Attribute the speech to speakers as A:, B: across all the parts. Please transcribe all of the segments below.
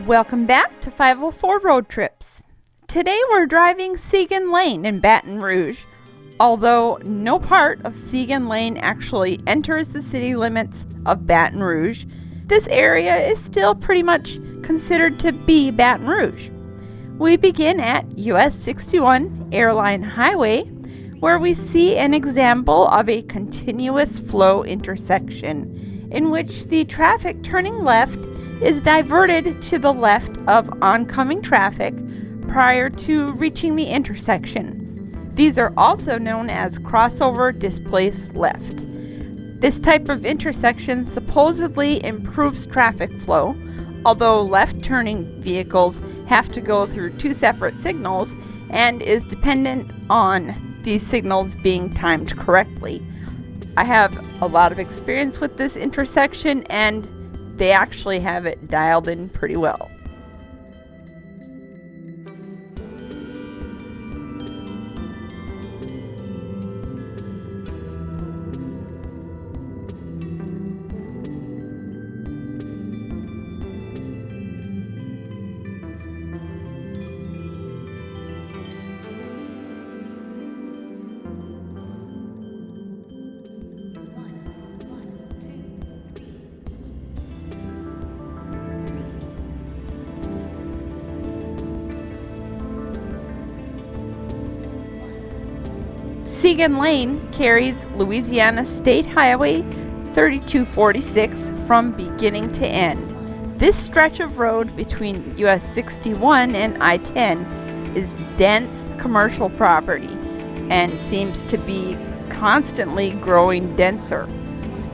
A: Welcome back to 504 Road Trips. Today we're driving Siegen Lane in Baton Rouge. Although no part of Siegen Lane actually enters the city limits of Baton Rouge, this area is still pretty much considered to be Baton Rouge. We begin at US 61 Airline Highway, where we see an example of a continuous flow intersection in which the traffic turning left is diverted to the left of oncoming traffic prior to reaching the intersection. These are also known as crossover displaced left. This type of intersection supposedly improves traffic flow, although left-turning vehicles have to go through two separate signals and is dependent on these signals being timed correctly. I have a lot of experience with this intersection, and they actually have it dialed in pretty well. Siegen Lane carries Louisiana State Highway 3246 from beginning to end. This stretch of road between US 61 and I-10 is dense commercial property and seems to be constantly growing denser.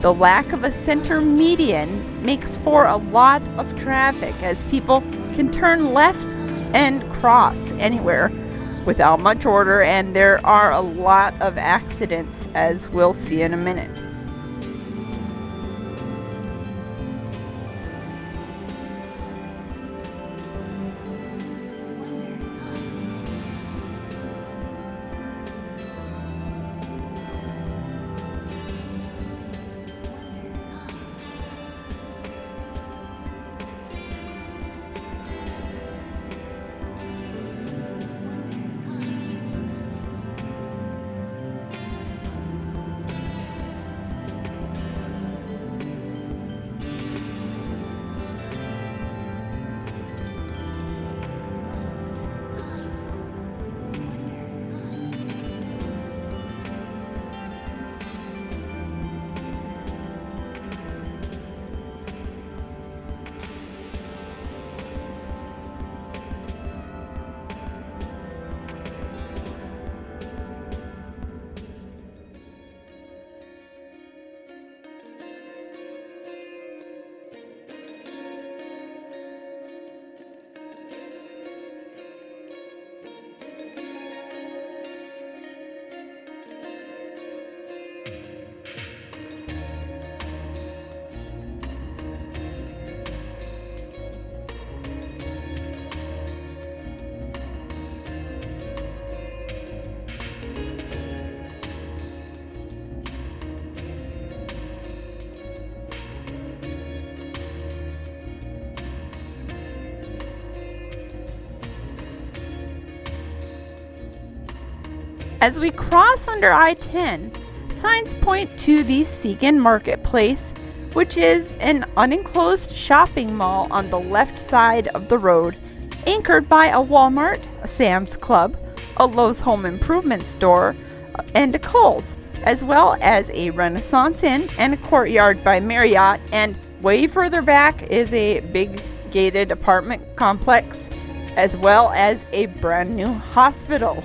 A: The lack of a center median makes for a lot of traffic, as people can turn left and cross anywhere without much order, and there are a lot of accidents, as we'll see in a minute. As we cross under I-10, signs point to the Siegen Marketplace, which is an unenclosed shopping mall on the left side of the road, anchored by a Walmart, a Sam's Club, a Lowe's Home Improvement store, and a Kohl's, as well as a Renaissance Inn and a Courtyard by Marriott, and way further back is a big gated apartment complex, as well as a brand new hospital.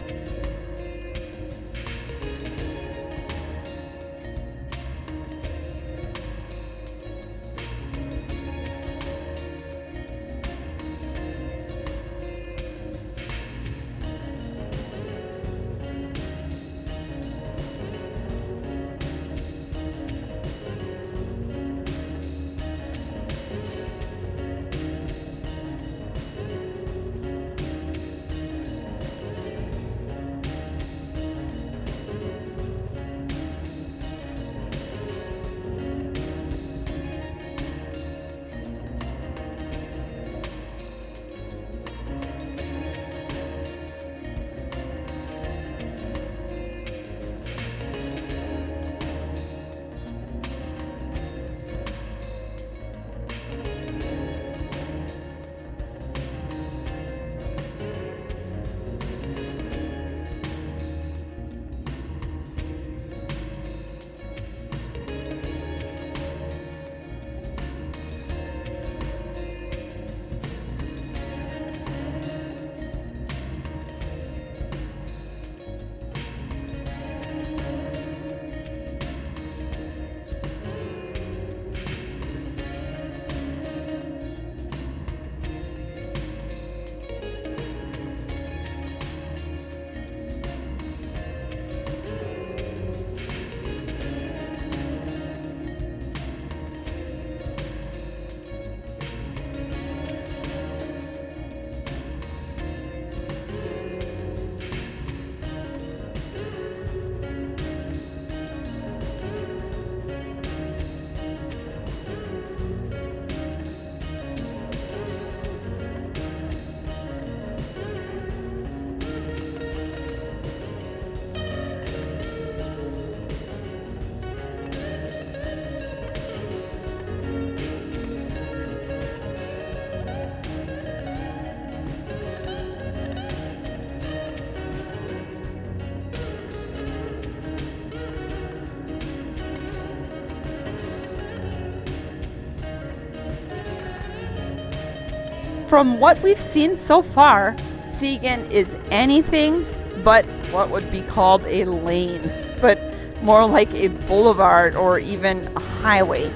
A: From what we've seen so far, Siegen is anything but what would be called a lane, but more like a boulevard or even a highway.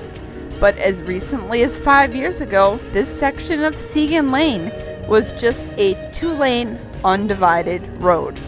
A: But as recently as 5 years ago, this section of Siegen Lane was just a 2-lane undivided road.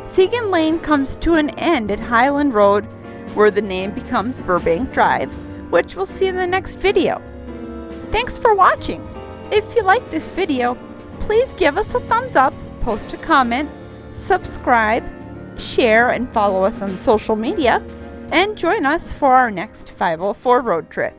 A: Siegen Lane comes to an end at Highland Road, where the name becomes Burbank Drive, which we'll see in the next video. Thanks for watching. If you like this video, please give us a thumbs up, post a comment, subscribe, share, and follow us on social media, and join us for our next 504 road trip.